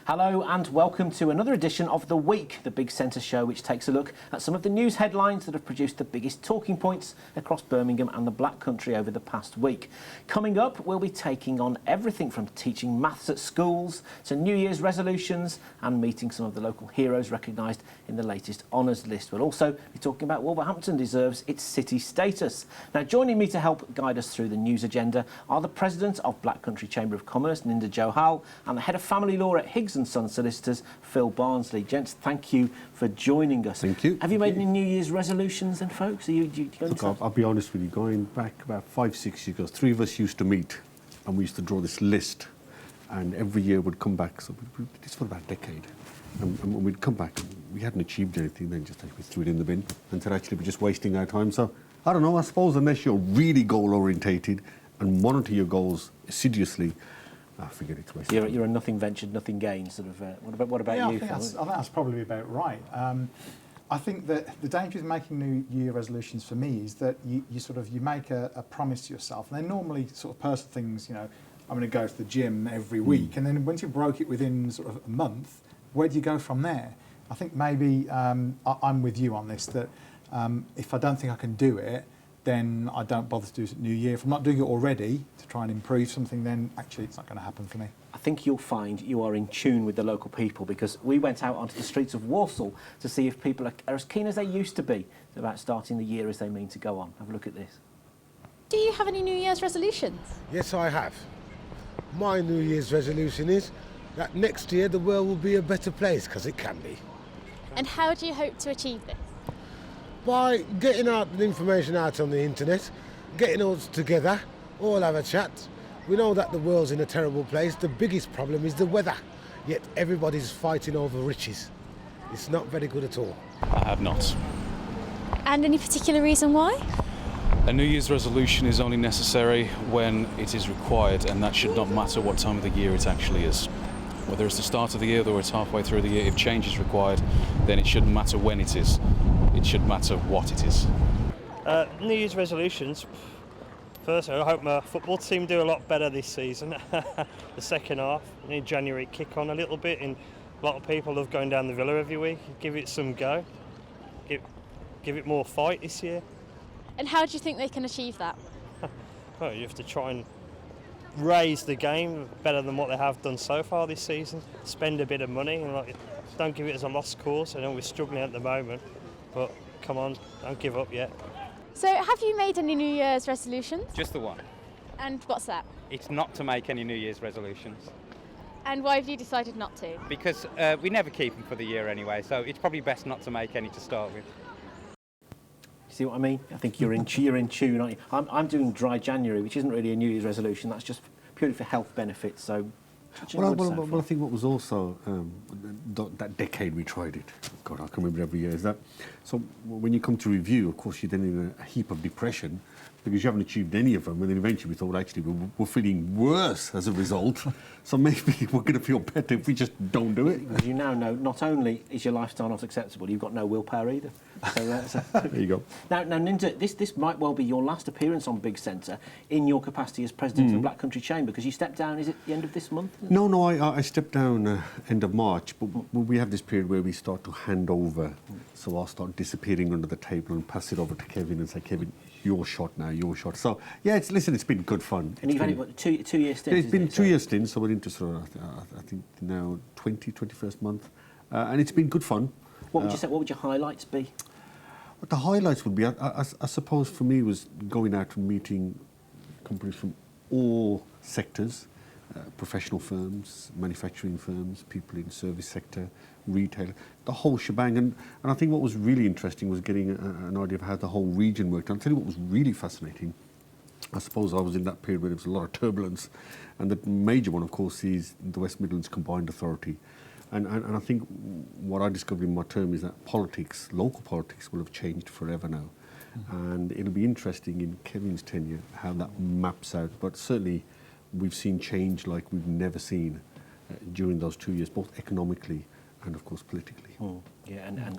Hello and welcome to another edition of The Week, the Big Centre show which takes a look at some of the news headlines that have produced the biggest talking points across Birmingham and the Black Country over the past week. Coming up, we'll be taking on everything from teaching maths at schools to New Year's resolutions and meeting some of the local heroes recognised in the latest honours list. We'll also be talking about Wolverhampton deserves its city status. Now, joining me to help guide us through the news agenda are the President of Black Country Chamber of Commerce, Ninda Johal, and the Head of Family Law at Higgs & Son Solicitors, Phil Barnsley. Gents, thank you for joining us. Thank you. Have you made any New Year's resolutions then, folks? Are you going Look, I'll be honest with you, going back about 5-6 years ago, three of us used to meet and we used to draw this list, and every year would come back, so we did this for about a decade, and when we'd come back, we hadn't achieved anything, then just we threw it in the bin and said actually we're just wasting our time. So, I don't know, I suppose unless you're really goal-orientated and monitor your goals assiduously, I forget it's wasted. You're a nothing ventured, nothing gained sort of. What about you? I think that's probably about right. I think that the danger of making New Year resolutions for me is that you make a promise to yourself, and they're normally sort of personal things. You know, I'm going to go to the gym every week, and then once you broke it within sort of a month, where do you go from there? I think maybe I'm with you on this, that if I don't think I can do it, then I don't bother to do it at New Year. If I'm not doing it already to try and improve something, then actually it's not going to happen for me. I think you'll find you are in tune with the local people, because we went out onto the streets of Walsall to see if people are as keen as they used to be about starting the year as they mean to go on. Have a look at this. Do you have any New Year's resolutions? Yes, I have. My New Year's resolution is that next year the world will be a better place, because it can be. And how do you hope to achieve this? By getting out the information out on the internet, getting us together, all have a chat. We know that the world's in a terrible place. The biggest problem is the weather, yet everybody's fighting over riches. It's not very good at all. I have not. And any particular reason why? A New Year's resolution is only necessary when it is required, and that should not matter what time of the year it actually is. Whether it's the start of the year or it's halfway through the year, if change is required, then it shouldn't matter when it is. It should matter what it is. New Year's resolutions. First, I hope my football team do a lot better this season. The second half, in January, kick on a little bit, and a lot of people love going down the Villa every week. Give it some go. Give it more fight this year. And how do you think they can achieve that? Well, you have to try and raise the game better than what they have done so far this season. Spend a bit of money, and don't give it as a lost cause. I know we're struggling at the moment, but come on, don't give up yet. So have you made any New Year's resolutions? Just the one. And what's that? It's not to make any New Year's resolutions. And why have you decided not to? Because we never keep them for the year anyway, so it's probably best not to make any to start with. See what I mean? I think you're in tune, aren't you? I'm doing dry January, which isn't really a New Year's resolution. That's just purely for health benefits. So, Well, I think what was also that decade we tried it. God, I can remember every year. Is that so? When you come to review, of course, you're then in a heap of depression because you haven't achieved any of them, and then eventually we thought actually we're feeling worse as a result. So maybe we're going to feel better if we just don't do it. Because you now know not only is your lifestyle not acceptable, you've got no willpower either. So there you go. Now, Ninda, this might well be your last appearance on Big Centre in your capacity as President of the Black Country Chamber, because you stepped down, is it the end of this month? No, I stepped down end of March, but we have this period where we start to hand over. So I'll start disappearing under the table and pass it over to Kevin and say, Kevin, your shot now, your shot. So, yeah, it's been good fun. And you've had it, what, two years stint? It's been 2 years stint, so we're into sort of, I think now 21st month. And it's been good fun. What would you say, what would your highlights be? What the highlights would be, I suppose for me, was going out and meeting companies from all sectors, professional firms, manufacturing firms, people in service sector, retail, the whole shebang. And I think what was really interesting was getting an idea of how the whole region worked. And I'll tell you what was really fascinating. I suppose I was in that period where there was a lot of turbulence. And the major one, of course, is the West Midlands Combined Authority. And I think what I discovered in my term is that politics, local politics, will have changed forever now. And it'll be interesting in Kevin's tenure how that maps out. But certainly we've seen change like we've never seen during those 2 years, both economically and, of course, politically. Yeah, and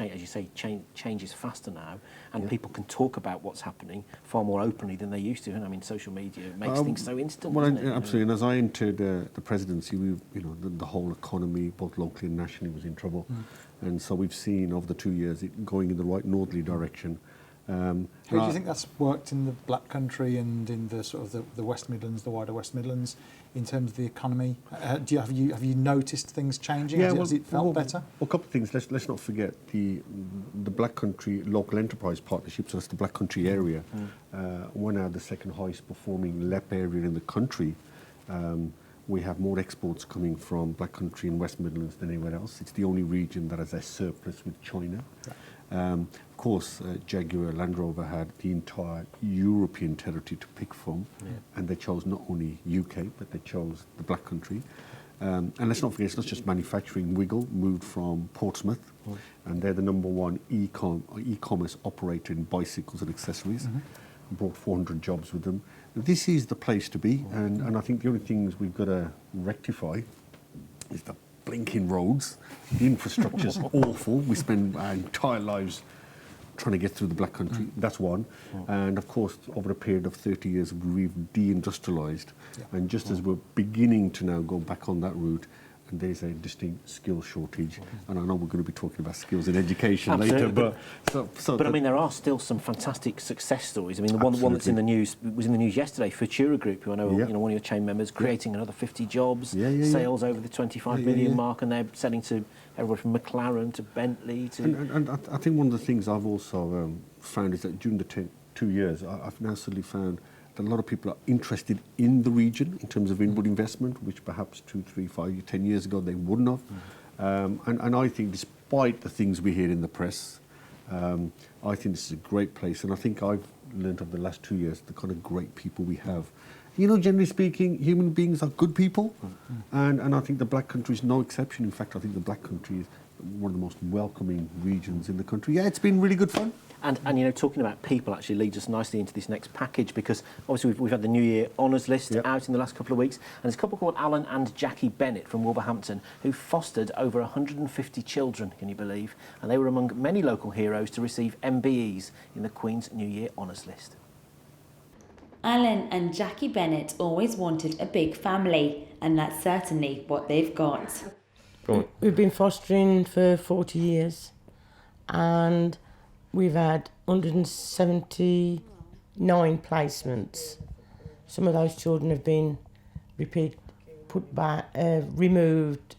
as you say, change is faster now, and people can talk about what's happening far more openly than they used to. And I mean, social media makes things so instant. Well, doesn't it? absolutely. And as I entered the presidency, the whole economy, both locally and nationally, was in trouble. And so we've seen over the 2 years it going in the right northerly direction. How do you think that's worked in the Black Country and in the sort of the West Midlands, the wider West Midlands, in terms of the economy? Have you noticed things changing? Has it felt better? Well, a couple of things. Let's not forget the Black Country Local Enterprise Partnership. So that's the Black Country area. We're now the second highest performing LEP area in the country. We have more exports coming from Black Country and West Midlands than anywhere else. It's the only region that has a surplus with China. Of course, Jaguar Land Rover had the entire European territory to pick from, and they chose not only UK, but they chose the Black Country. And let's not forget, it's not just manufacturing. Wiggle moved from Portsmouth, and they're the number one e-commerce operator in bicycles and accessories. Brought 400 jobs with them. This is the place to be, and I think the only things we've got to rectify is the blinking roads. The infrastructure's awful. We spend our entire lives trying to get through the Black Country. That's one. And of course, over a period of 30 years, we've deindustrialised. And just as we're beginning to now go back on that route, and there's a distinct skill shortage. And I know we're going to be talking about skills in education later, but I mean, there are still some fantastic success stories. I mean, the one that's in the news was in the news yesterday. Priory Group, who I know, one of your chain members, creating another 50 jobs, sales over the 25 million mark, and they're selling to everyone from McLaren to Bentley to. And I think one of the things I've also found is that during the 2 years, I've now suddenly found that a lot of people are interested in the region in terms of inward investment, which perhaps 2, 3, 5, 10 years ago they wouldn't have. And I think, despite the things we hear in the press, I think this is a great place. And I think I've learned over the last 2 years the kind of great people we have. You know, generally speaking, human beings are good people, and I think the Black Country is no exception. In fact, I think the Black Country is one of the most welcoming regions in the country. Yeah, it's been really good fun. And you know, talking about people actually leads us nicely into this next package, because obviously we've had the New Year Honours List out in the last couple of weeks, and there's a couple called Alan and Jackie Bennett from Wolverhampton who fostered over 150 children, can you believe? And they were among many local heroes to receive MBEs in the Queen's New Year Honours List. Alan and Jackie Bennett always wanted a big family, and that's certainly what they've got. We've been fostering for 40 years, and we've had 179 placements. Some of those children have been put back, removed,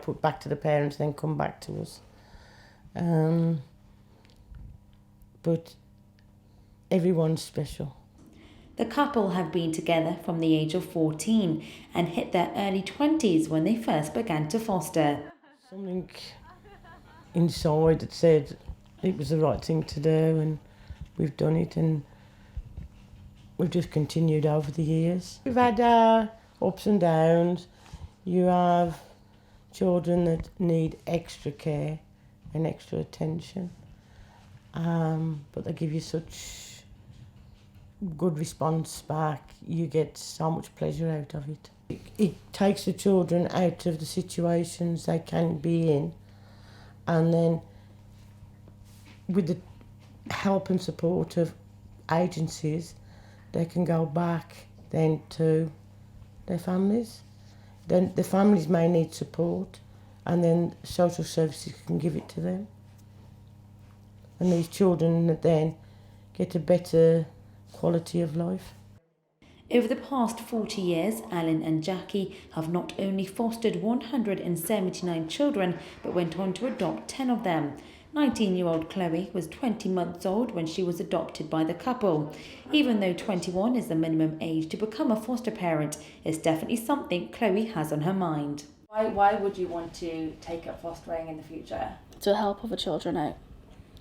put back to the parents, then come back to us. But everyone's special. The couple have been together from the age of 14 and hit their early 20s when they first began to foster. Something inside that said it was the right thing to do, and we've done it, and we've just continued over the years. We've had ups and downs. You have children that need extra care and extra attention, but they give you such good response back. You get so much pleasure out of it. It takes the children out of the situations they can be in, and then with the help and support of agencies, they can go back then to their families. Then the families may need support, and then social services can give it to them. And these children then get a better quality of life. Over the past 40 years, Alan and Jackie have not only fostered 179 children, but went on to adopt 10 of them. 19-year-old Chloe was 20 months old when she was adopted by the couple. Even though 21 is the minimum age to become a foster parent, it's definitely something Chloe has on her mind. Why would you want to take up fostering in the future? To help other children out,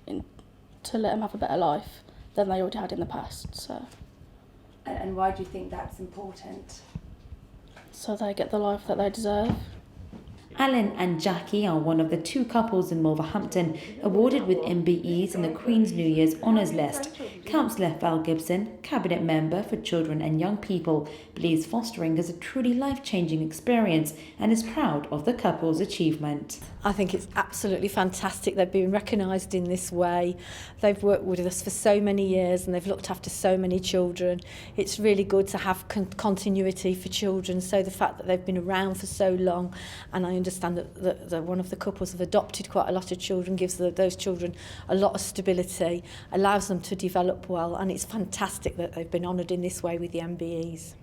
to let them have a better life than they already had in the past. And why do you think that's important? So they get the life that they deserve. Alan and Jackie are one of the 2 couples in Wolverhampton awarded with MBEs in the Queen's New Year's Honours List. Councillor Val Gibson, Cabinet Member for Children and Young People, believes fostering is a truly life-changing experience and is proud of the couple's achievement. I think it's absolutely fantastic they've been recognised in this way. They've worked with us for so many years and they've looked after so many children. It's really good to have continuity for children, so the fact that they've been around for so long, and I understand that one of the couples have adopted quite a lot of children, gives those children a lot of stability, allows them to develop well, and it's fantastic that they've been honoured in this way with the MBEs.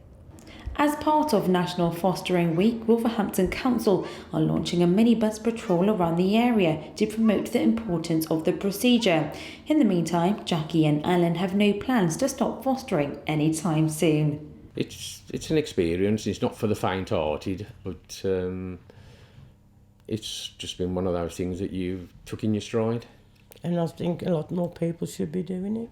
As part of National Fostering Week, Wolverhampton Council are launching a minibus patrol around the area to promote the importance of the procedure. In the meantime, Jackie and Alan have no plans to stop fostering anytime soon. It's an experience. It's not for the faint-hearted, but it's just been one of those things that you've took in your stride. And I think a lot more people should be doing it.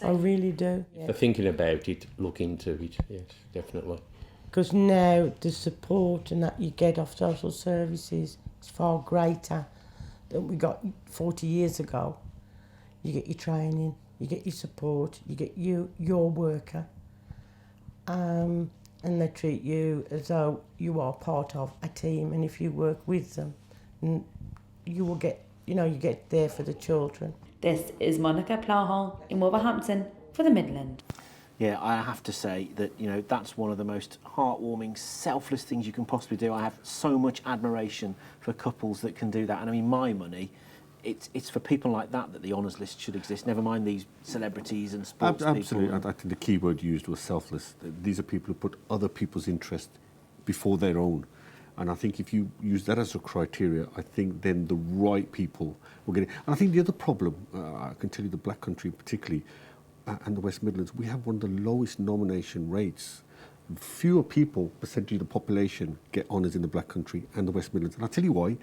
I really do. If they're thinking about it, look into it, yes, definitely. Because now the support and that you get off social services is far greater than we got 40 years ago. You get your training, you get your support, you get your worker, and they treat you as though you are part of a team, and if you work with them, you will get, you get there for the children. This is Monica Plowhall in Wolverhampton for the Midland. Yeah, I have to say that, that's one of the most heartwarming, selfless things you can possibly do. I have so much admiration for couples that can do that. And I mean, my money, it's for people like that the honours list should exist, never mind these celebrities and sports people. Absolutely. I think the key word used was selfless. These are people who put other people's interest before their own. And I think if you use that as a criteria, I think then the right people will get it. And I think the other problem, I can tell you the Black Country particularly, and the West Midlands, we have one of the lowest nomination rates. Fewer people, percentage of the population, get honours in the Black Country and the West Midlands. And I'll tell you why.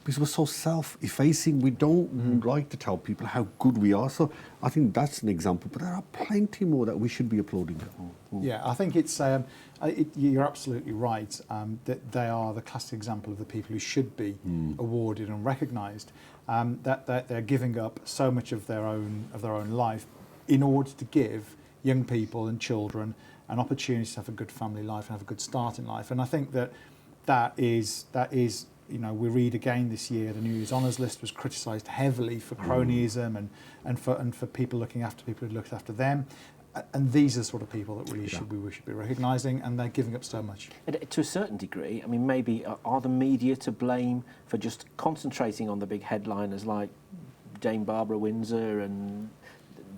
Because we're so self-effacing, we don't like to tell people how good we are. So I think that's an example, but there are plenty more that we should be applauding. Yeah, I think it's you're absolutely right that they are the classic example of the people who should be awarded and recognised. That they're giving up so much of their own life in order to give young people and children an opportunity to have a good family life and have a good start in life. And I think that is. We read again this year the New Year's Honours List was criticised heavily for cronyism and for people looking after people who looked after them. And these are the sort of people that we should be recognising, and they're giving up so much. To a certain degree, I mean, maybe are the media to blame for just concentrating on the big headliners like Jane Barbara Windsor and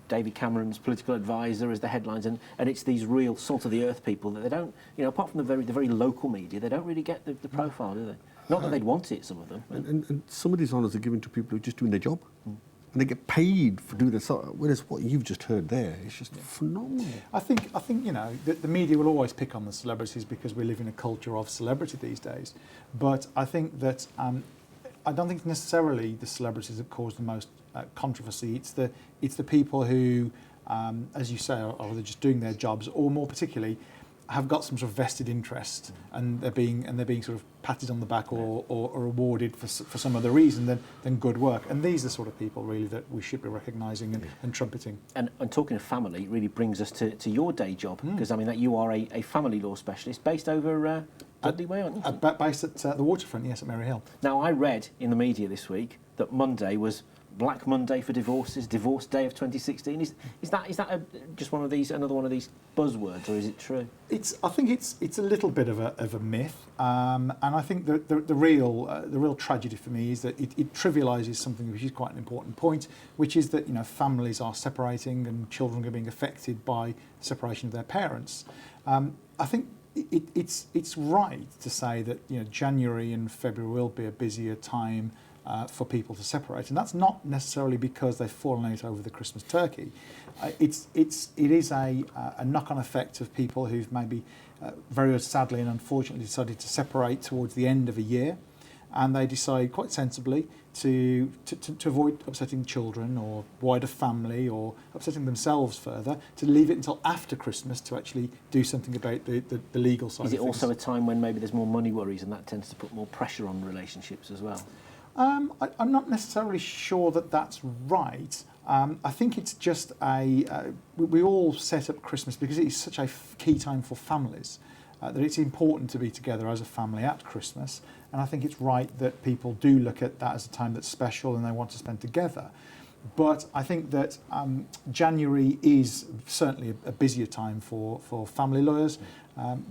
David Cameron's political advisor as the headlines, and it's these real salt-of-the-earth people that they don't, apart from the very local media, they don't really get the profile, do they? Not that they'd want it, some of them. And some of these honours are given to people who are just doing their job. And they get paid for doing this. Whereas what you've just heard there is just phenomenal. I think the media will always pick on the celebrities because we live in a culture of celebrity these days. But I think that I don't think necessarily the celebrities that cause the most controversy. It's the people who, as you say, are either just doing their jobs, or more particularly, have got some sort of vested interest, and they're being sort of patted on the back or awarded for some other reason than good work. And these are the sort of people really that we should be recognising and trumpeting. And talking of family, really brings us to your day job, because I mean that you are a family law specialist based over Dudley Way, aren't you? Based at the waterfront, yes, at Mary Hill. Now I read in the media this week that Monday was Black Monday for divorces, Divorce Day of 2016. Is that just another one of these buzzwords, or is it true? I think it's a little bit of a myth, and I think the real tragedy for me is that it trivialises something which is quite an important point, which is that families are separating and children are being affected by separation of their parents. I think it's right to say that January and February will be a busier time for people to separate, and that's not necessarily because they've fallen out over the Christmas turkey. It is a knock-on effect of people who've maybe very sadly and unfortunately decided to separate towards the end of a year, and they decide quite sensibly to avoid upsetting children or wider family or upsetting themselves further, to leave it until after Christmas to actually do something about the legal side of things. Is it also a time when maybe there's more money worries and that tends to put more pressure on relationships as well? I'm not necessarily sure that that's right. I think it's just we all set up Christmas because it is such a key time for families, that it's important to be together as a family at Christmas. And I think it's right that people do look at that as a time that's special and they want to spend together. But I think that January is certainly a busier time for family lawyers.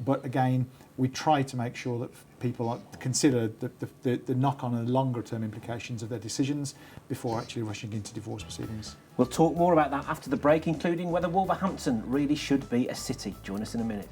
But again, we try to make sure that people consider the knock-on and longer-term implications of their decisions before actually rushing into divorce proceedings. We'll talk more about that after the break, including whether Wolverhampton really should be a city. Join us in a minute.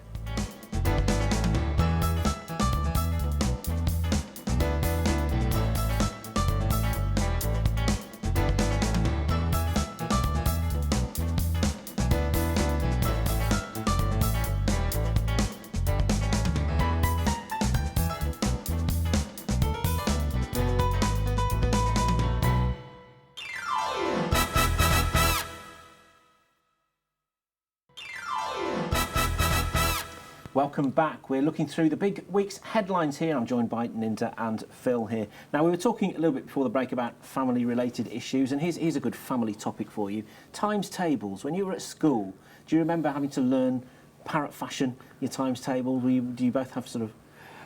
Welcome back. We're looking through the big week's headlines here. I'm joined by Ninda and Phil here. Now, we were talking a little bit before the break about family-related issues, and here's a good family topic for you. Times tables. When you were at school, do you remember having to learn parrot fashion, your times table? Do you both have sort of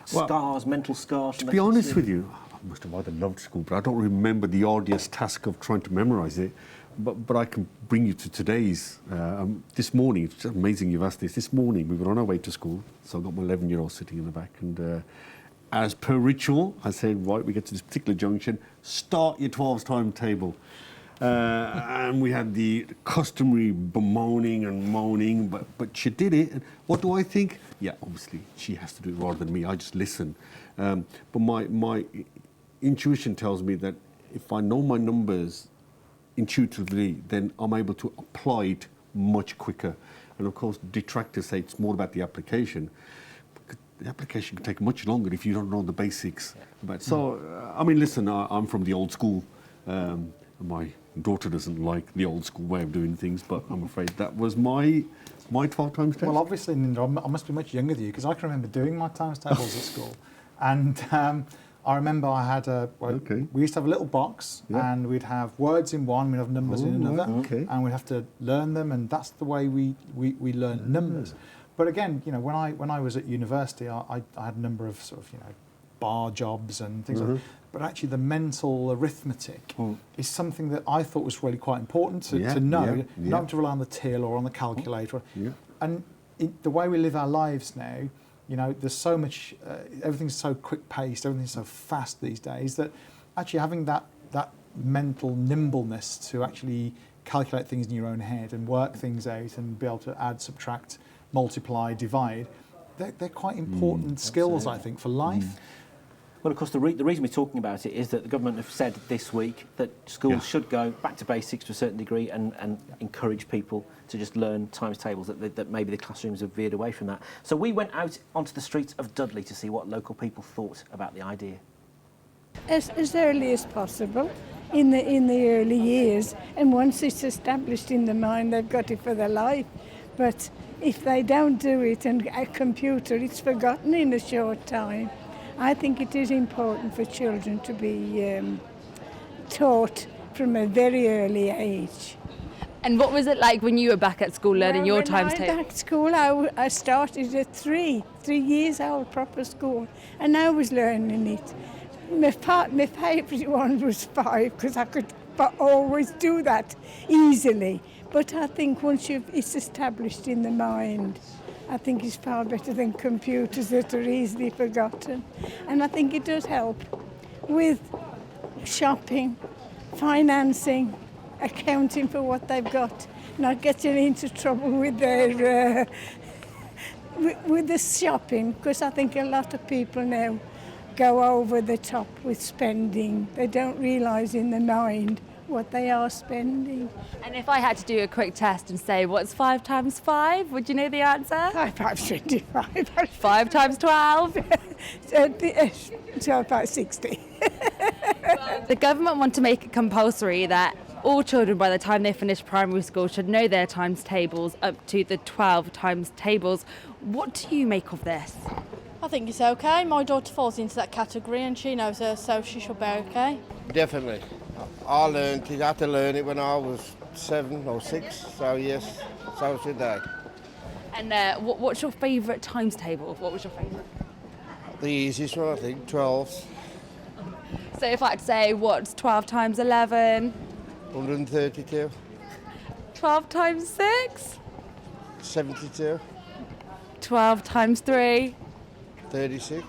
scars, mental scars? To be honest with you, I must have either loved school, but I don't remember the arduous task of trying to memorise it. But I can bring you to today's. This morning, it's amazing you've asked this. This morning, we were on our way to school, so I got my 11-year-old sitting in the back, and as per ritual, I said, right, we get to this particular junction, start your 12's timetable. And we had the customary bemoaning and moaning, but she did it. And what do I think? Yeah, obviously, she has to do it rather than me. I just listen. But my intuition tells me that if I know my numbers intuitively, then I'm able to apply it much quicker. And of course, detractors say it's more about the application. The application can take much longer if you don't know the basics. Yeah. So, I mean, listen, I'm from the old school. My daughter doesn't like the old school way of doing things, but I'm afraid that was my 12 times table. Well, obviously, Ninda, I must be much younger than you, because I can remember doing my times tables at school. And I remember I had we used to have a little box, and we'd have words in one, we'd have numbers in another, and we'd have to learn them, and that's the way we learned numbers. But again, you know, when I was at university, I had a number of sort of, you know, bar jobs and things like that. But actually, the mental arithmetic is something that I thought was really quite important to know, not to rely on the till or on the calculator. And the way we live our lives now, you know, there's so much, everything's so quick-paced, everything's so fast these days, that actually having that mental nimbleness to actually calculate things in your own head and work things out and be able to add, subtract, multiply, divide, they're quite important skills, I think, for life. Well, of course, the reason we're talking about it is that the government have said this week that schools should go back to basics to a certain degree and encourage people to just learn times tables, that maybe the classrooms have veered away from that. So we went out onto the streets of Dudley to see what local people thought about the idea. As early as possible in the early years, and once it's established in the mind, they've got it for their life. But if they don't do it and a computer, it's forgotten in a short time. I think it is important for children to be taught from a very early age. And what was it like when you were back at school learning your times table? When I was at school, I started at 3 years old, proper school, and I was learning it. My favourite one was 5, because I could always do that easily. But I think once it's established in the mind, I think it's far better than computers that are easily forgotten. And I think it does help with shopping, financing, accounting for what they've got, not getting into trouble with their with the shopping, because I think a lot of people now go over the top with spending. They don't realise in their mind what they are spending. And if I had to do a quick test and say, what's 5 times 5? Would you know the answer? 5 times 25. 5 times 12? 12 by 60. Well The government want to make it compulsory that all children by the time they finish primary school should know their times tables up to the 12 times tables. What do you make of this? I think it's okay. My daughter falls into that category and she knows her, so she should be okay. Definitely. I learned it, I had to learn it when I was 7 or 6, so yes, so should they. And what's your favourite times table? What was your favourite? The easiest one, I think, 12s. So if I had to say, what's 12 times 11? 132. 12 times 6? 72. 12 times 3? 36.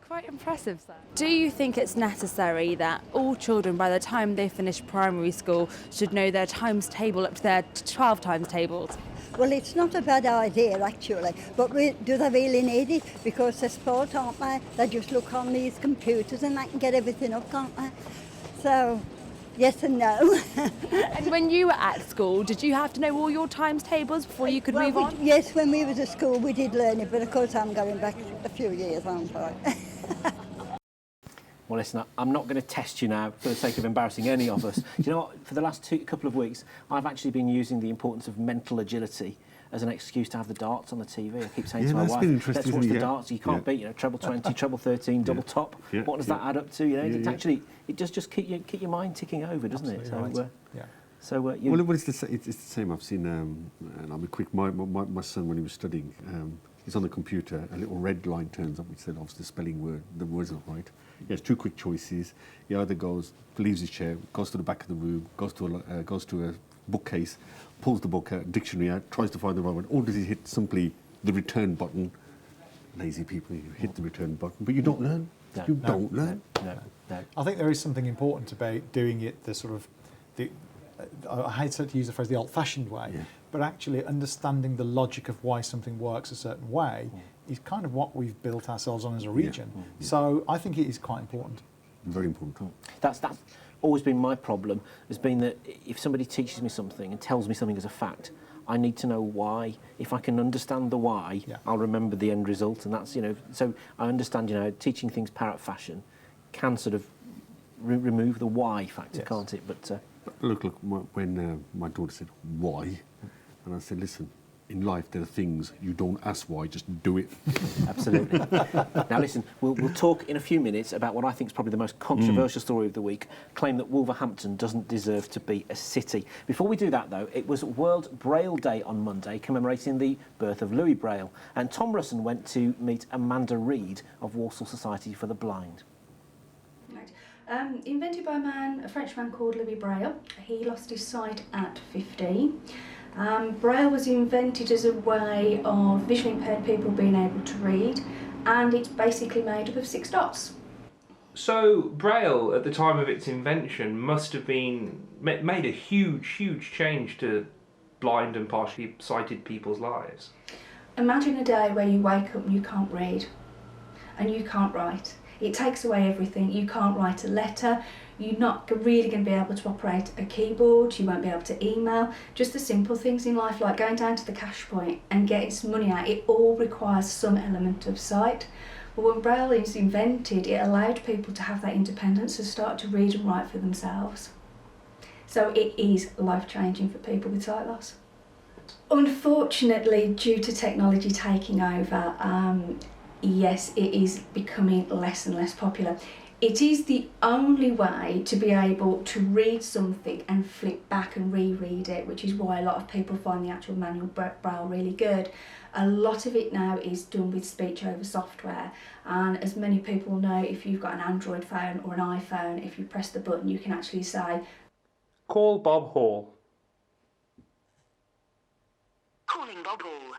Quite impressive, sir. Do you think it's necessary that all children by the time they finish primary school should know their times table up to their 12 times tables? Well, it's not a bad idea, actually, but do they really need it? Because they're sport, aren't they? They just look on these computers and they can get everything up, can't they? So, yes and no. And when you were at school, did you have to know all your times tables before you could move on? Yes, when we was at school, we did learn it, but of course I'm going back a few years, aren't I? Well, listen, I'm not going to test you now for the sake of embarrassing any of us. Do you know what? For the last couple of weeks, I've actually been using the importance of mental agility as an excuse to have the darts on the TV. I keep saying to my wife, let's watch the darts. You can't beat, treble 20, treble 13, double top. Yeah. What does that add up to? It's actually, it does just keep your mind ticking over, doesn't it? So, well, it's the same. I've seen, and I'll be quick. My son, when he was studying, he's on the computer. A little red line turns up which said, obviously, the spelling word, the word's not right. He has two quick choices. He either leaves his chair, goes to the back of the room, goes to a bookcase, pulls the book out, dictionary out, tries to find the right one, or does he hit simply the return button? Lazy people, you hit the return button, but you don't learn. You don't learn. No. I think there is something important about doing it the sort of I hate to use the phrase the old-fashioned way, but actually understanding the logic of why something works a certain way is kind of what we've built ourselves on as a region. So I think it is quite important. Very important. That's always been my problem, has been that if somebody teaches me something and tells me something as a fact, I need to know why. If I can understand the why, I'll remember the end result, and that's, so I understand, teaching things parrot fashion can sort of remove the why factor, can't it? But look, when my daughter said, why? And I said, listen, in life there are things you don't ask why, just do it. Absolutely. Now listen, we'll talk in a few minutes about what I think is probably the most controversial story of the week, claim that Wolverhampton doesn't deserve to be a city. Before we do that though, it was World Braille Day on Monday, commemorating the birth of Louis Braille, and Tom Russon went to meet Amanda Reed of Walsall Society for the Blind. Invented by a French man called Louis Braille. He lost his sight at 15. Braille was invented as a way of visually impaired people being able to read, and it's basically made up of 6 dots. So Braille, at the time of its invention, must have made a huge change to blind and partially sighted people's lives. Imagine a day where you wake up and you can't read, and you can't write. It takes away everything. You can't write a letter, you're not really going to be able to operate a keyboard, you won't be able to email. Just the simple things in life like going down to the cash point and getting some money out, it all requires some element of sight. But when Braille is invented, it allowed people to have that independence to start to read and write for themselves. So it is life-changing for people with sight loss. Unfortunately, due to technology taking over, yes, it is becoming less and less popular. It is the only way to be able to read something and flip back and reread it, which is why a lot of people find the actual manual Braille really good. A lot of it now is done with speech over software, and as many people know, if you've got an Android phone or an iPhone, if you press the button you can actually say, "Call Bob Hall." "Calling Bob Hall."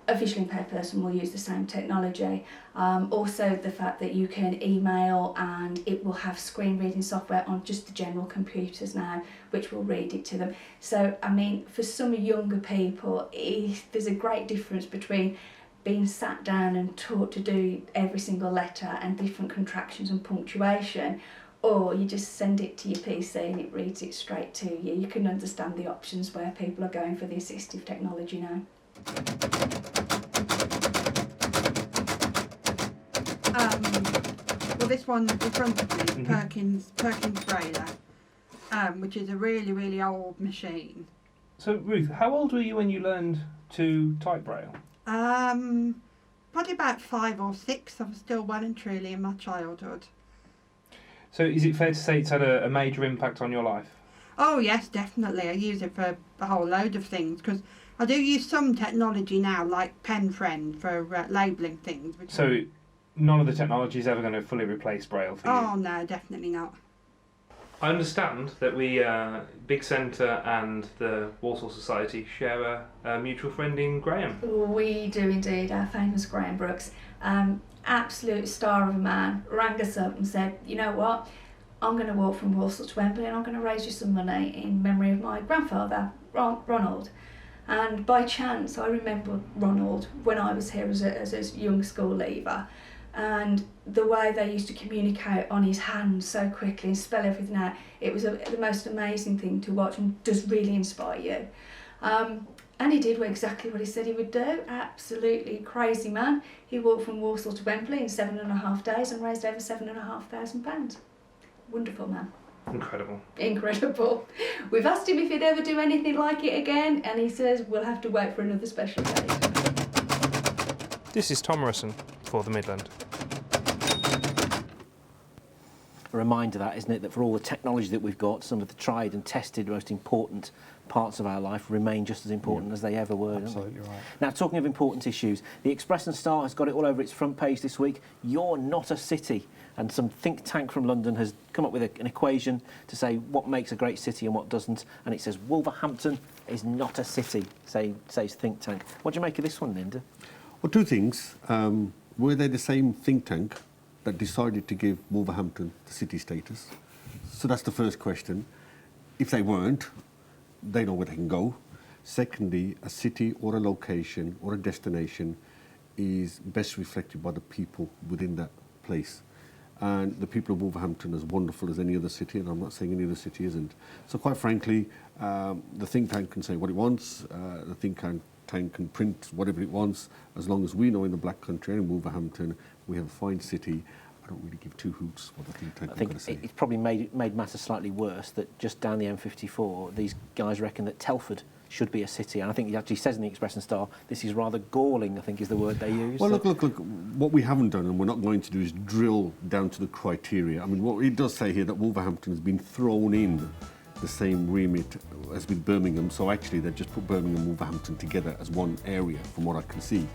A visually impaired person will use the same technology. Also the fact that you can email and it will have screen reading software on just the general computers now, which will read it to them. So, I mean, for some younger people, there's a great difference between being sat down and taught to do every single letter and different contractions and punctuation, or you just send it to your PC and it reads it straight to you. You can understand the options where people are going for the assistive technology now. Well, this one in front of me, Perkins Braille, which is a really, really old machine. So, Ruth, how old were you when you learned to type Braille? Probably about 5 or 6. I was still well and truly in my childhood. So is it fair to say it's had a major impact on your life? Oh yes, definitely. I use it for a whole load of things, because I do use some technology now, like Pen Friend, for labelling things. So none of the technology is ever going to fully replace Braille for you? Oh no, definitely not. I understand that we, Big Centre and the Walsall Society share a mutual friend in Graham. We do indeed, our famous Graham Brooks. Absolute star of a man, rang us up and said, you know what, I'm going to walk from Walsall to Wembley and I'm going to raise you some money in memory of my grandfather, Ronald. And by chance, I remember Ronald when I was here as a young school leaver, and the way they used to communicate on his hands so quickly and spell everything out, it was the most amazing thing to watch and does really inspire you. And he did exactly what he said he would do. Absolutely crazy man. He walked from Walsall to Wembley in 7.5 days and raised over £7,500. Wonderful man. Incredible. Incredible. We've asked him if he'd ever do anything like it again, and he says we'll have to wait for another special occasion. This is Tom Morrison for the Midland. A reminder that, isn't it, that for all the technology that we've got, some of the tried and tested most important parts of our life remain just as important as they ever were. Absolutely right. Now, talking of important issues, the Express and Star has got it all over its front page this week. You're not a city. And some think tank from London has come up with an equation to say what makes a great city and what doesn't. And it says Wolverhampton is not a city, says think tank. What do you make of this one, Linda? Well, two things. Were they the same think tank that decided to give Wolverhampton the city status? So that's the first question. If they weren't, they know where they can go. Secondly, a city or a location or a destination is best reflected by the people within that place. And the people of Wolverhampton are as wonderful as any other city, and I'm not saying any other city isn't. So quite frankly, the think tank can say what it wants, the think tank can print whatever it wants, as long as we know in the Black Country and in Wolverhampton we have a fine city. I don't really give two hoots what the think tank is going to say. It's probably made matters slightly worse that just down the M54, these guys reckon that Telford should be a city. And I think he actually says in the Express and Star, this is rather galling, I think is the word they use. Well, look, what we haven't done and we're not going to do is drill down to the criteria. I mean, what it does say here that Wolverhampton has been thrown in the same remit as with Birmingham, so actually they've just put Birmingham and Wolverhampton together as one area, from what I can see.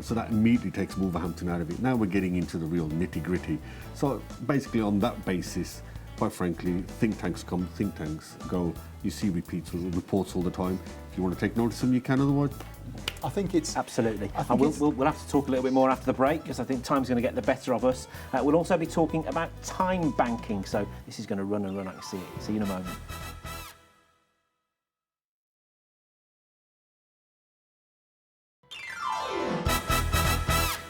So that immediately takes Wolverhampton out of it. Now we're getting into the real nitty-gritty. So basically on that basis, quite frankly, think tanks come, think tanks go. You see reports all the time. If you want to take notice of them, you can, otherwise... I think it's... Absolutely. We'll have to talk a little bit more after the break, because I think time's going to get the better of us. We'll also be talking about time banking, so this is going to run and run, I can see it. See you in a moment.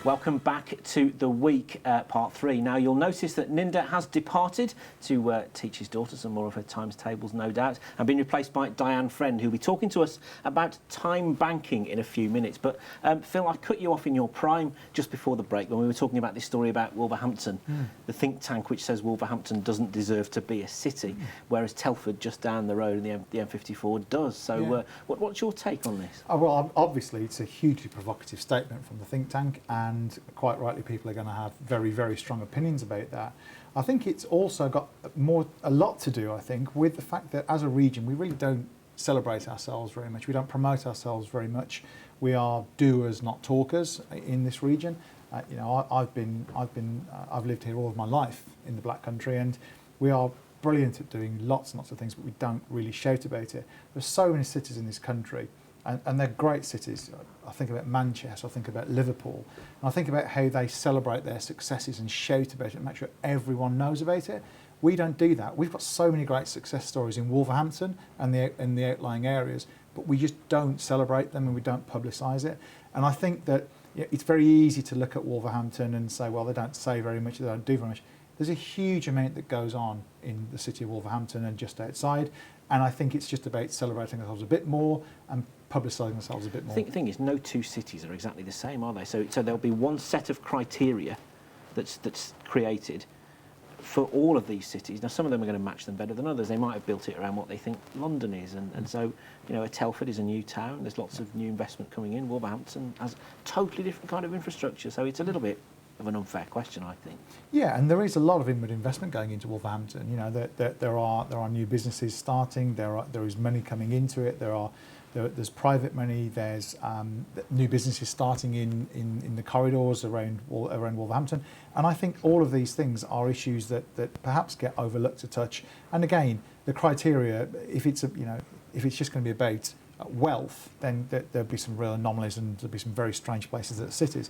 Welcome back to The Week, Part 3. Now, you'll notice that Ninda has departed to teach his daughter some more of her times tables, no doubt, and been replaced by Diane Friend, who'll be talking to us about time banking in a few minutes. But, Phil, I cut you off in your prime just before the break when we were talking about this story about Wolverhampton, the think tank which says Wolverhampton doesn't deserve to be a city, whereas Telford, just down the road in the M54, does. So what's your take on this? Well, obviously, it's a hugely provocative statement from the think tank, and quite rightly people are going to have very, very strong opinions about that. I think it's also got a lot to do, I think, with the fact that as a region we really don't celebrate ourselves very much. We don't promote ourselves very much. We are doers, not talkers in this region. You know, I've lived here all of my life in the Black Country, and we are brilliant at doing lots and lots of things, but we don't really shout about it. There's so many cities in this country, and they're great cities. I think about Manchester, I think about Liverpool, and I think about how they celebrate their successes and shout about it and make sure everyone knows about it. We don't do that. We've got so many great success stories in Wolverhampton and the outlying areas, but we just don't celebrate them and we don't publicise it. And I think that it's very easy to look at Wolverhampton and say, well, they don't say very much, they don't do very much. There's a huge amount that goes on in the city of Wolverhampton and just outside, and I think it's just about celebrating ourselves a bit more and publicising ourselves a bit more. The thing is, no two cities are exactly the same, are they? So there'll be one set of criteria that's created, for all of these cities. Now, some of them are going to match them better than others. They might have built it around what they think London is, and so, you know, a Telford is a new town. There's lots of new investment coming in. Wolverhampton has totally different kind of infrastructure, so it's a little bit of an unfair question, I think. Yeah, and there is a lot of inward investment going into Wolverhampton. You know, there are new businesses starting. There is money coming into it. There's private money. There's new businesses starting in the corridors around Wolverhampton. And I think all of these things are issues that perhaps get overlooked a touch. And again, the criteria, if it's just going to be about wealth, then there'll be some real anomalies and there'll be some very strange places that are cities.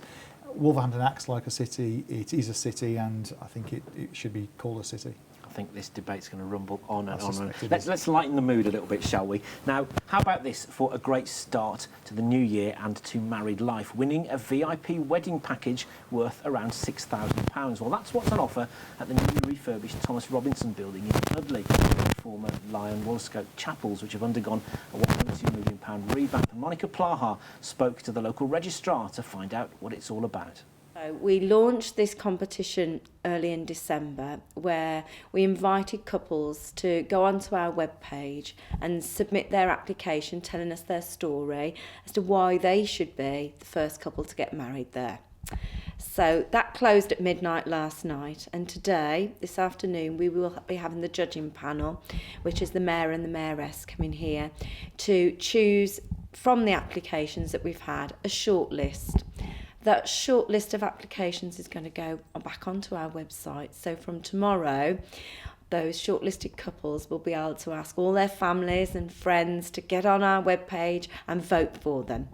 Wolverhampton acts like a city. It is a city, and I think it should be called a city. I think this debate's going to rumble on and on. Let's lighten the mood a little bit, shall we? Now, how about this for a great start to the new year and to married life? Winning a VIP wedding package worth around £6,000. Well, that's what's on offer at the newly refurbished Thomas Robinson building in Dudley, former Lion Woolscope chapels, which have undergone a £1.2 million revamp. And Monica Plaha spoke to the local registrar to find out what it's all about. We launched this competition early in December, where we invited couples to go onto our webpage and submit their application telling us their story as to why they should be the first couple to get married there. So that closed at midnight last night, and today, this afternoon, we will be having the judging panel, which is the mayor and the mayoress coming here to choose from the applications that we've had a short list. That short list of applications is going to go back onto our website. So from tomorrow, those shortlisted couples will be able to ask all their families and friends to get on our webpage and vote for them.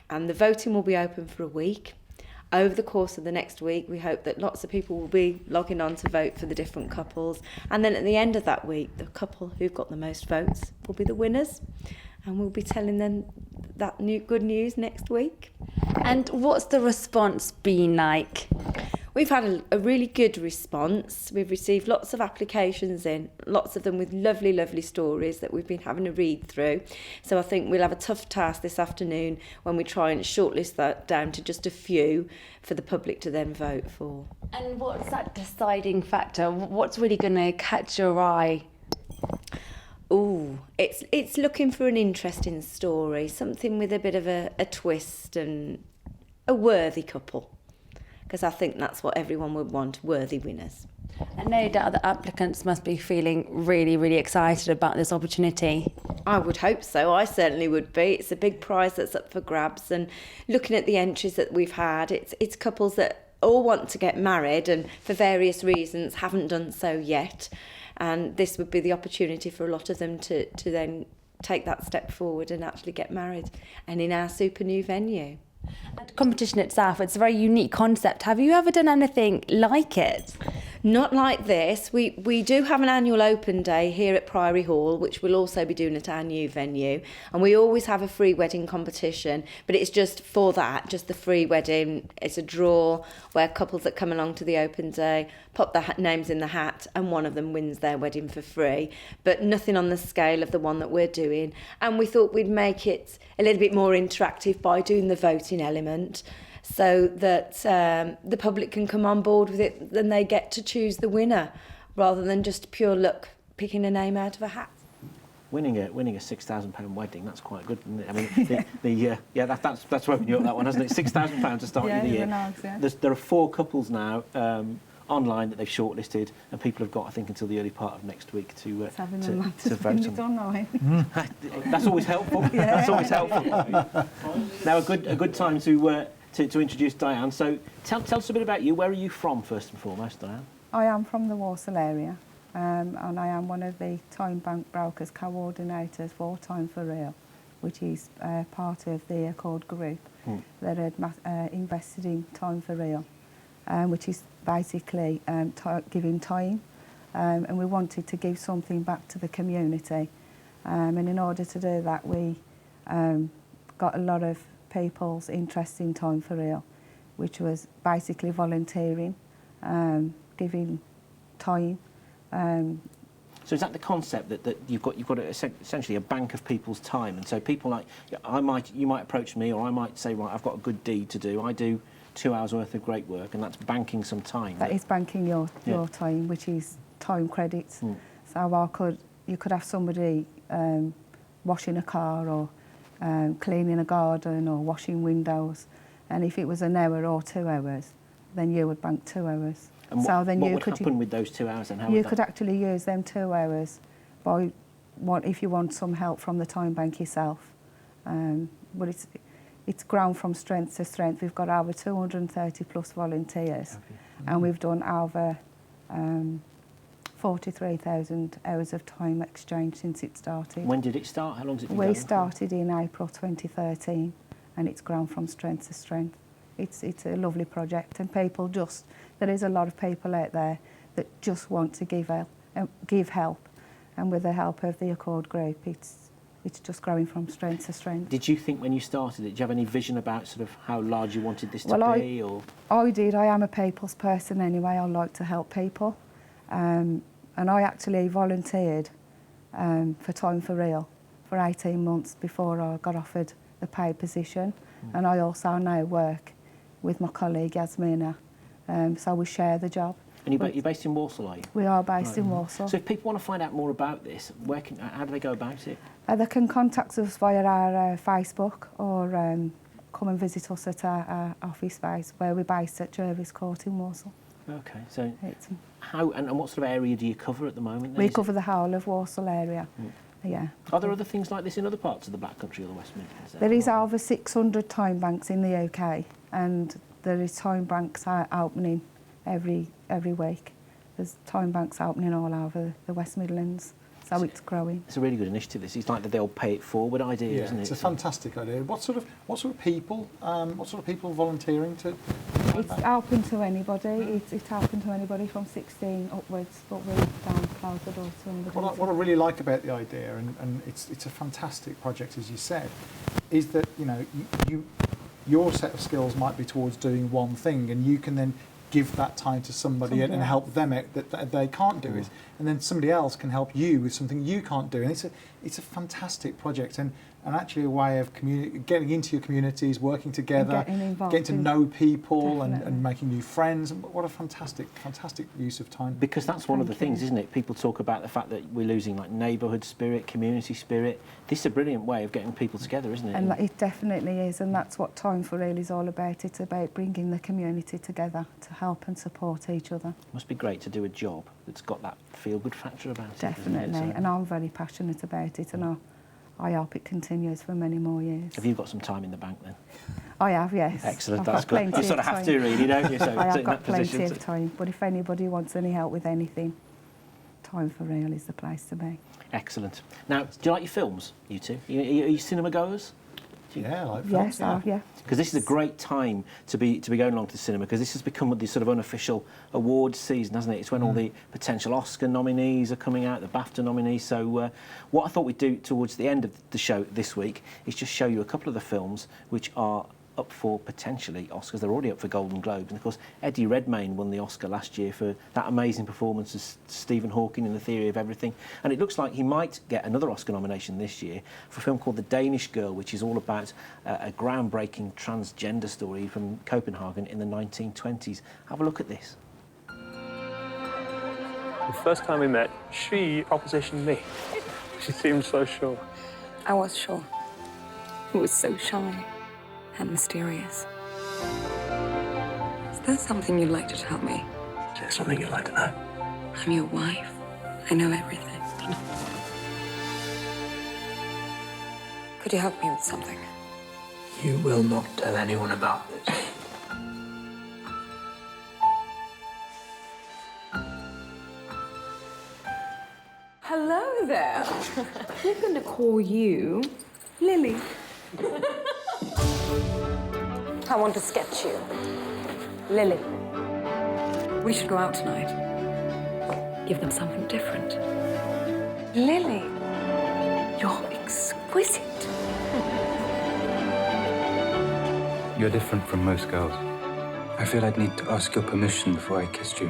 And the voting will be open for a week. Over the course of the next week, we hope that lots of people will be logging on to vote for the different couples. And then at the end of that week, the couple who've got the most votes will be the winners. And we'll be telling them that good news next week. And what's the response been like? We've had a really good response. We've received lots of applications in, lots of them with lovely, lovely stories that we've been having a read through. So I think we'll have a tough task this afternoon when we try and shortlist that down to just a few for the public to then vote for. And what's that deciding factor? What's really going to catch your eye? Oh, it's looking for an interesting story, something with a bit of a twist and a worthy couple. Because I think that's what everyone would want, worthy winners. And no doubt the applicants must be feeling really, really excited about this opportunity. I would hope so. I certainly would be. It's a big prize that's up for grabs. And looking at the entries that we've had, it's couples that all want to get married and for various reasons haven't done so yet. And this would be the opportunity for a lot of them to then take that step forward and actually get married, and in our super new venue. And the competition itself, it's a very unique concept. Have you ever done anything like it? Not like this. We do have an annual open day here at Priory Hall, which we'll also be doing at our new venue. And we always have a free wedding competition, but it's just for that, just the free wedding. It's a draw where couples that come along to the open day pop their names in the hat and one of them wins their wedding for free. But nothing on the scale of the one that we're doing. And we thought we'd make it a little bit more interactive by doing the voting element, so that the public can come on board with it, then they get to choose the winner rather than just pure luck picking a name out of a hat. Winning a £6,000 wedding, that's quite good, isn't it? I mean, that's woken you up, that one, hasn't it? £6,000 to start the year. Nice, yeah. There are 4 couples now online that they've shortlisted, and people have got, I think, until the early part of next week to vote on. It online. That's always helpful. Yeah. That's always helpful. Now, a good time to introduce Diane. So, tell us a bit about you. Where are you from, first and foremost, Diane? I am from the Walsall area, and I am one of the Time Bank Brokers coordinators for Time for Real, which is part of the Accord Group that had invested in Time for Real, which is basically giving time, and we wanted to give something back to the community, and in order to do that we got a lot of people's interest in Time for Real, which was basically volunteering, giving time. So is that the concept that you've got essentially a bank of people's time, and so people like you might approach me, or I might say, right, I've got a good deed to do. I do 2 hours worth of great work, and that's banking some time. That is banking your time, which is time credits. So you could have somebody washing a car or cleaning a garden or washing windows, and if it was an hour or 2 hours, then you would bank 2 hours. And so what then would happen with those 2 hours, and how you would could actually use them 2 hours by if you want some help from the time bank yourself. But it's grown from strength to strength. We've got over 230 plus volunteers, and we've done over 43,000 hours of time exchange since it started. When did it start? How long has it been We going started in April 2013, and it's grown from strength to strength. It's a lovely project, and there is a lot of people out there that just want to give help, and with the help of the Accord Group, it's just growing from strength to strength. Did you think when you started it, did you have any vision about sort of how large you wanted this to be? I did. I am a people's person anyway. I like to help people. And I actually volunteered for Time for Real for 18 months before I got offered the paid position. And I also now work with my colleague Yasmina, so we share the job. And you're based in Walsall, are you? We are based in Walsall. So if people want to find out more about this, how do they go about it? They can contact us via our Facebook, or come and visit us at our office space, where we're based at Jervis Court in Walsall. Okay, so how and what sort of area do you cover at the moment? We cover the whole of Walsall area. Yeah. Are there other things like this in other parts of the Black Country or the West Midlands? There is over 600 time banks in the UK, and there is time banks opening every week. There's time banks opening all over the West Midlands, so it's growing. It's a really good initiative. This is like the they'll pay it forward idea, isn't it? It's a fantastic idea. What sort of people volunteering to? It's open to anybody. It's open to anybody from 16 upwards, but we don't close the door to anybody. What I really like about the idea, and it's a fantastic project, as you said, is that your set of skills might be towards doing one thing, and you can then give that time to somebody and help them out that they can't do it, and then somebody else can help you with something you can't do, and it's a fantastic project, and actually a way of getting into your communities, working together, getting to know people and making new friends. What a fantastic use of time. Because that's one of the things, isn't it? People talk about the fact that we're losing like neighbourhood spirit, community spirit. This is a brilliant way of getting people together, isn't it? And it definitely is, and that's what Time for Real is all about. It's about bringing the community together to help and support each other. It must be great to do a job that's got that feel-good factor about it. Definitely, and I'm very passionate about it, and I hope it continues for many more years. Have you got some time in the bank then? I have, yes. Excellent, that's good. You sort of have to really, don't you? So I have got plenty of time, but if anybody wants any help with anything, Time for Real is the place to be. Excellent. Now, do you like your films, you two? Are you cinema goers? Yeah, I like films. Yes, yeah. Because this is a great time to be going along to the cinema, because this has become the sort of unofficial awards season, hasn't it? It's when all the potential Oscar nominees are coming out, the BAFTA nominees. So what I thought we'd do towards the end of the show this week is just show you a couple of the films which are up for potentially Oscars. They're already up for Golden Globes. And of course, Eddie Redmayne won the Oscar last year for that amazing performance as Stephen Hawking in The Theory of Everything. And it looks like he might get another Oscar nomination this year for a film called The Danish Girl, which is all about a groundbreaking transgender story from Copenhagen in the 1920s. Have a look at this. The first time we met, she propositioned me. She seemed so sure. I was sure. It was so shy and mysterious. Is there something you'd like to tell me? Is there something you'd like to know? I'm your wife. I know everything. Could you help me with something? You will not tell anyone about this. Hello there. We're going to call you Lily. I want to sketch you. Lily. We should go out tonight. Give them something different. Lily, you're exquisite. You're different from most girls. I feel I'd need to ask your permission before I kissed you.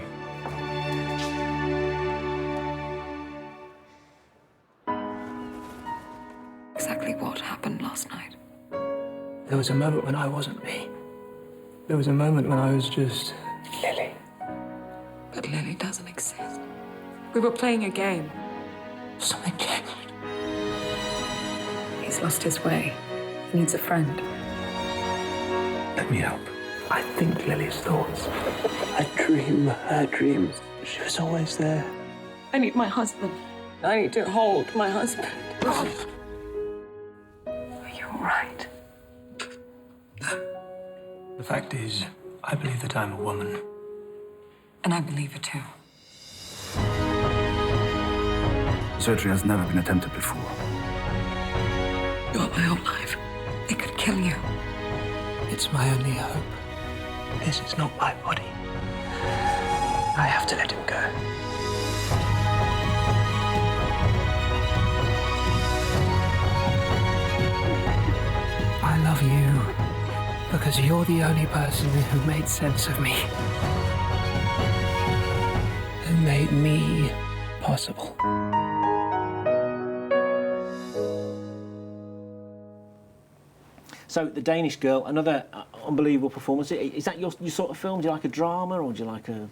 Exactly what happened last night? There was a moment when I wasn't me. There was a moment when I was just Lily. But Lily doesn't exist. We were playing a game. Something changed. He's lost his way. He needs a friend. Let me help. I think Lily's thoughts. I dream her dreams. She was always there. I need my husband. I need to hold my husband. Are you all right? The fact is, I believe that I'm a woman. And I believe it too. Surgery has never been attempted before. You are my whole life. They could kill you. It's my only hope. This is not my body. I have to let him go. I love you because you're the only person who made sense of me. Who made me possible. So, The Danish Girl, another unbelievable performance. Is that your sort of film? Do you like a drama, or do you like a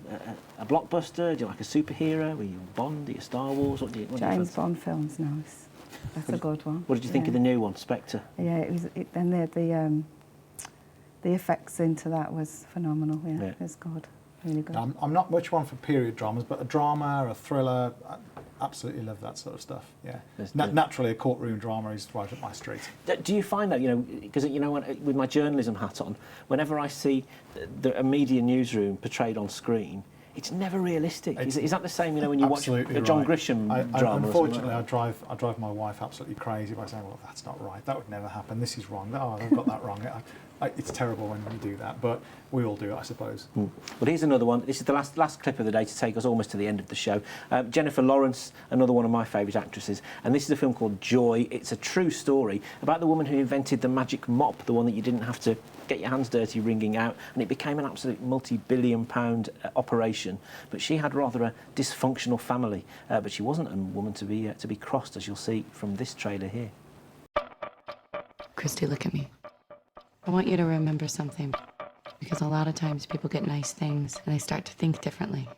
blockbuster? Do you like a superhero? Are you Bond? Are you Star Wars? What do you James Bond film's nice. That's a good one. What did you think of the new one, Spectre? Yeah, it was. And the effects into that was phenomenal. Yeah, it was good. Really good. I'm not much one for period dramas, but a drama, a thriller, I absolutely love that sort of stuff. Yeah, naturally, a courtroom drama is right up my street. Do you find that, because with my journalism hat on, whenever I see a media newsroom portrayed on screen, it's never realistic. Is that the same? When you watch a John Grisham drama? Unfortunately, I drive my wife absolutely crazy by saying, "Well, that's not right. That would never happen. This is wrong. Oh, they've got that wrong." It's terrible when you do that, but we all do it, I suppose. Well, here's another one. This is the last clip of the day to take us almost to the end of the show. Jennifer Lawrence, another one of my favourite actresses, and this is a film called Joy. It's a true story about the woman who invented the magic mop, the one that you didn't have to get your hands dirty wringing out, and it became an absolute multi-billion-pound operation. But she had rather a dysfunctional family, but she wasn't a woman to be crossed, as you'll see from this trailer here. Christy, look at me. I want you to remember something, because a lot of times people get nice things and they start to think differently.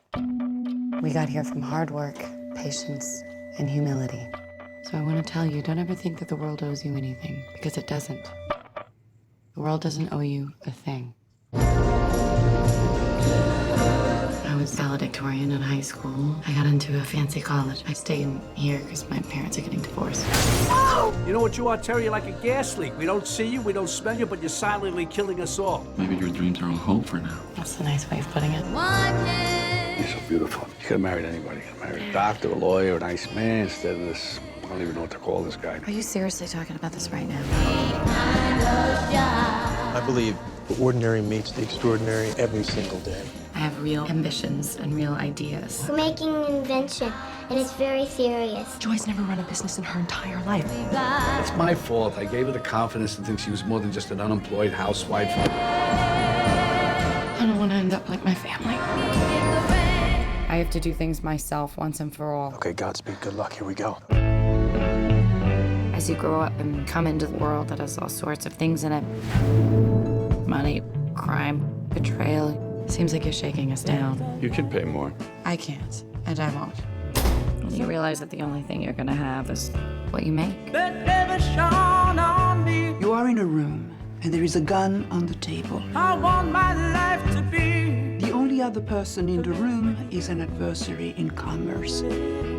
We got here from hard work, patience, and humility. So I want to tell you, don't ever think that the world owes you anything, because it doesn't. The world doesn't owe you a thing. I was valedictorian in high school. I got into a fancy college. I stayed here because my parents are getting divorced. You know what you are, Terry? You're like a gas leak. We don't see you, we don't smell you, but you're silently killing us all. Maybe your dreams are all hope for now. That's a nice way of putting it. You're so beautiful. You could have married anybody. You could have married a doctor, a lawyer, a nice man, instead of this, I don't even know what to call this guy. Are you seriously talking about this right now? I believe the ordinary meets the extraordinary every single day. I have real ambitions and real ideas. We're making an invention, and it's very serious. Joy's never run a business in her entire life. It's my fault. I gave her the confidence to think she was more than just an unemployed housewife. I don't want to end up like my family. I have to do things myself once and for all. Okay, Godspeed, good luck, here we go. As you grow up and come into the world that has all sorts of things in it, money, crime, betrayal, seems like you're shaking us down. You can pay more. I can't, and I won't. And you realize that the only thing you're gonna have is what you make. You are in a room, and there is a gun on the table. I want my life to be. The only other person in the room is an adversary in commerce.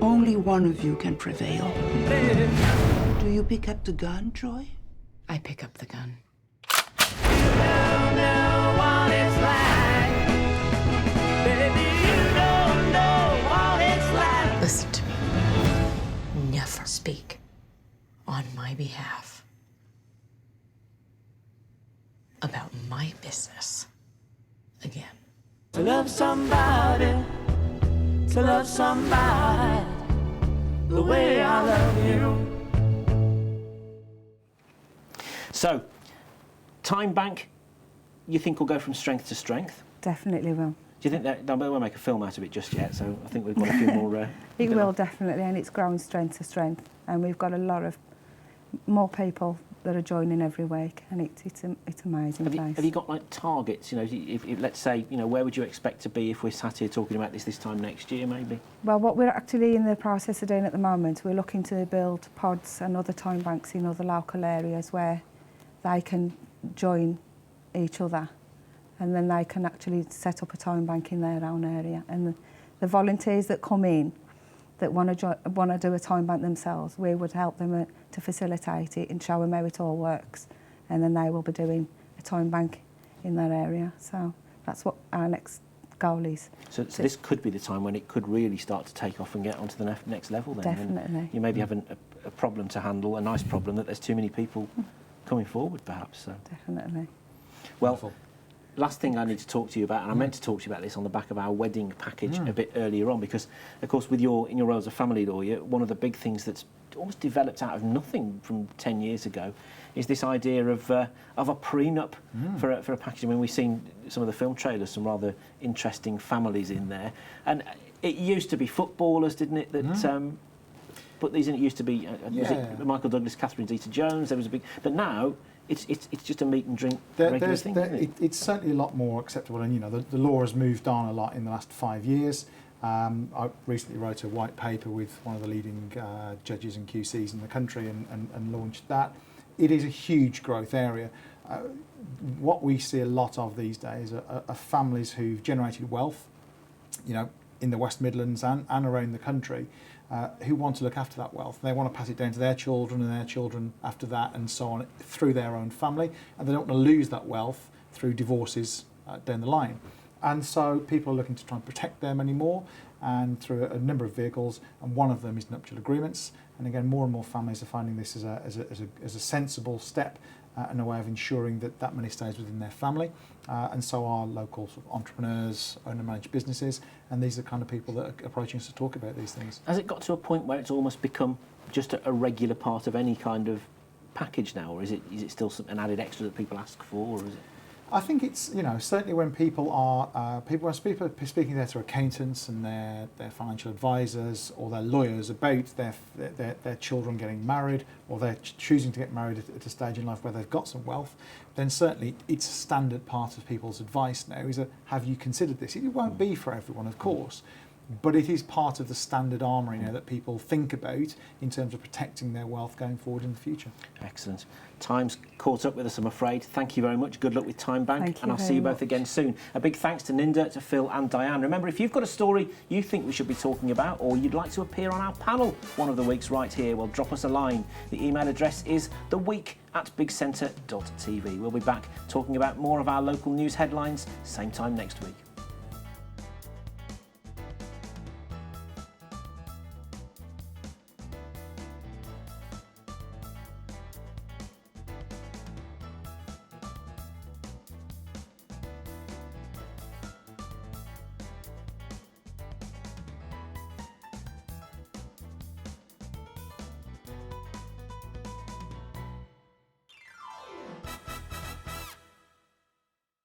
Only one of you can prevail. Do you pick up the gun, Joy? I pick up the gun. Listen to me. Never speak on my behalf about my business again. To love somebody, the way I love you. So, Time Bank, you think will go from strength to strength? Definitely will. Do you think that they won't make a film out of it just yet? So I think we've got a few more. It will definitely, and it's growing strength to strength, and we've got a lot of more people that are joining every week, and it's an amazing place. Have you got like targets? You know, if let's say, you know, where would you expect to be if we're sat here talking about this time next year, maybe? Well, what we're actually in the process of doing at the moment, we're looking to build pods and other time banks in other local areas where they can join each other, and then they can actually set up a time bank in their own area. And the volunteers that come in that want to do a time bank themselves, we would help them to facilitate it and show them how it all works, and then they will be doing a time bank in that area. So that's what our next goal is. So this could be the time when it could really start to take off and get onto the next level then. Definitely. And you maybe have a problem to handle, a nice problem, that there's too many people coming forward perhaps. So. Definitely. Well, Wonderful. Last thing I need to talk to you about, and I meant to talk to you about this on the back of our wedding package a bit earlier on, because, of course, in your role as a family lawyer, one of the big things that's almost developed out of nothing from 10 years ago is this idea of a prenup for a package. I mean, we've seen some of the film trailers, some rather interesting families in there. And it used to be footballers, didn't it, that put these in? It used to be was it Michael Douglas, Catherine Zeta-Jones, there was a big... But now... It's just a meat and drink regular thing, isn't it? It's certainly a lot more acceptable, and you know the law has moved on a lot in the last 5 years. I recently wrote a white paper with one of the leading judges and QCs in the country and launched that. It is a huge growth area. What we see a lot of these days are families who've generated wealth, you know, in the West Midlands and around the country, who want to look after that wealth. They want to pass it down to their children and their children after that, and so on, through their own family, and they don't want to lose that wealth through divorces down the line. And so people are looking to try and protect their money more, and through a number of vehicles, and one of them is nuptial agreements. And again, more and more families are finding this as a sensible step and a way of ensuring that that money stays within their family. And so are local sort of entrepreneurs, owner-managed businesses, and these are the kind of people that are approaching us to talk about these things. Has it got to a point where it's almost become just a regular part of any kind of package now, or is it still an added extra that people ask for, or is it? I think it's, you know, certainly when people are speaking there to accountants and their financial advisors or their lawyers about their children getting married, or they're choosing to get married at a stage in life where they've got some wealth, then certainly it's a standard part of people's advice now is that, have you considered this? It won't be for everyone, of course, but it is part of the standard armoury now that people think about in terms of protecting their wealth going forward in the future. Excellent. Time's caught up with us, I'm afraid. Thank you very much. Good luck with Time Bank, and I'll see you both again soon. A big thanks to Ninda, to Phil and Diane. Remember, if you've got a story you think we should be talking about, or you'd like to appear on our panel one of the weeks right here, well, drop us a line. The email address is theweek@bigcentre.tv. We'll be back talking about more of our local news headlines same time next week.